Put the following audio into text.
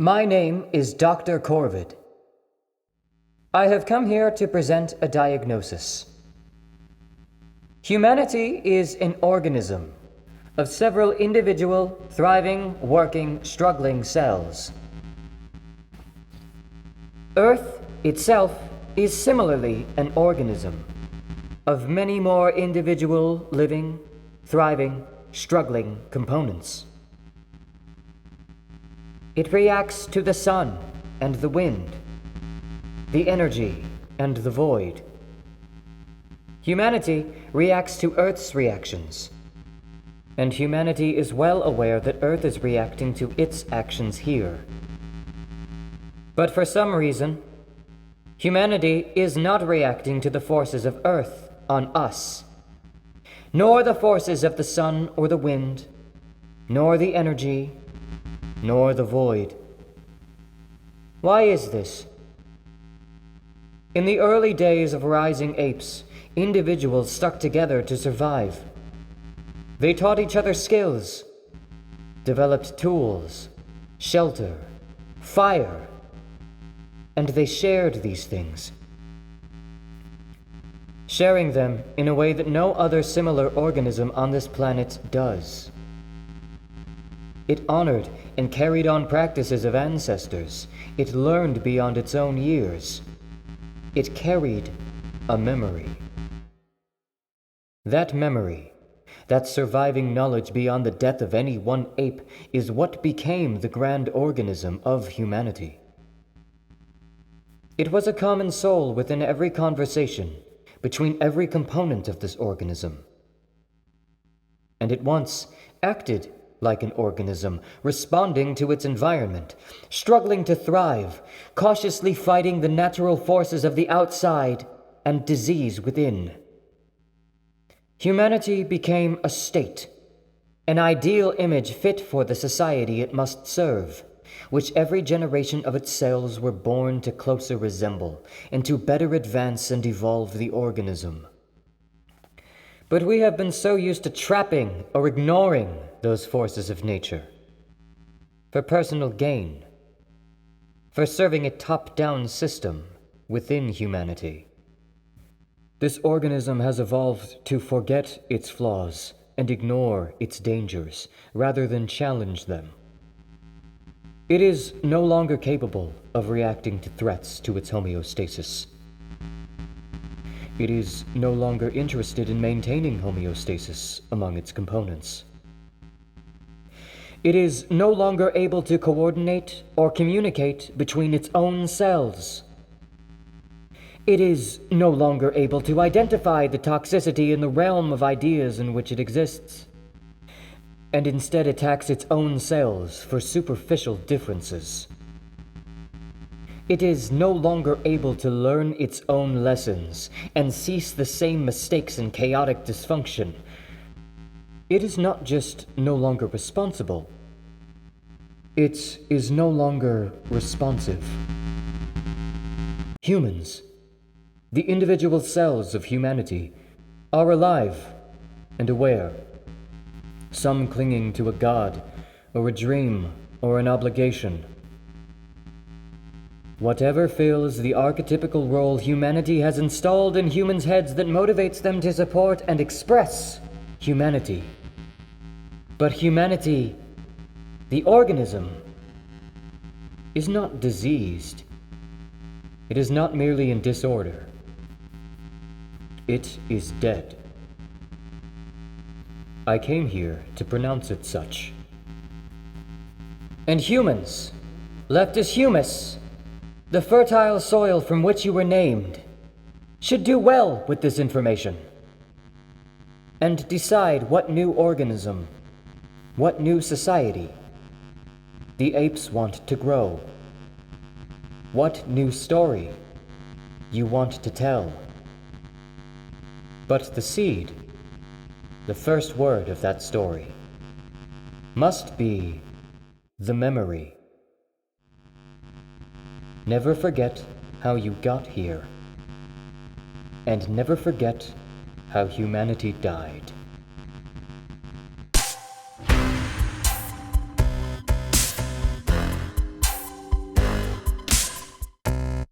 My name is Dr. Corvid. I have come here to present a diagnosis. Humanity is an organism of several individual, thriving, working, struggling cells. Earth itself is similarly an organism of many more individual, living, thriving, struggling components. It reacts to the sun and the wind, the energy and the void. Humanity reacts to Earth's reactions, and humanity is well aware that Earth is reacting to its actions here. But for some reason, humanity is not reacting to the forces of Earth on us, nor the forces of the sun or the wind, nor the energy, nor the void. Why is this? In the early days of rising apes, individuals stuck together to survive. They taught each other skills, developed tools, shelter, fire, and they shared these things. Sharing them in a way that no other similar organism on this planet does. It honored and carried on practices of ancestors. It learned beyond its own years. It carried a memory. That memory, that surviving knowledge beyond the death of any one ape, is what became the grand organism of humanity. It was a common soul within every conversation, between every component of this organism. And it once acted like an organism, responding to its environment, struggling to thrive, cautiously fighting the natural forces of the outside and disease within. Humanity became a state, an ideal image fit for the society it must serve, which every generation of its cells were born to closer resemble, and to better advance and evolve the organism. But we have been so used to trapping or ignoring those forces of nature, for personal gain, for serving a top-down system within humanity. This organism has evolved to forget its flaws and ignore its dangers, rather than challenge them. It is no longer capable of reacting to threats to its homeostasis. It is no longer interested in maintaining homeostasis among its components. It is no longer able to coordinate or communicate between its own cells. It is no longer able to identify the toxicity in the realm of ideas in which it exists, and instead attacks its own cells for superficial differences. It is no longer able to learn its own lessons and cease the same mistakes and chaotic dysfunction. It is not just no longer responsible. It is no longer responsive. Humans, the individual cells of humanity, are alive and aware, some clinging to a god, or a dream, or an obligation. Whatever fills the archetypical role humanity has installed in humans' heads that motivates them to support and express humanity. But humanity, the organism, is not diseased. It is not merely in disorder. It is dead. I came here to pronounce it such. And humans, left as humus, the fertile soil from which you were named, should do well with this information and decide what new organism, what new society the apes want to grow, what new story you want to tell. But the seed, the first word of that story, must be the memory. Never forget how you got here, and never forget how humanity died.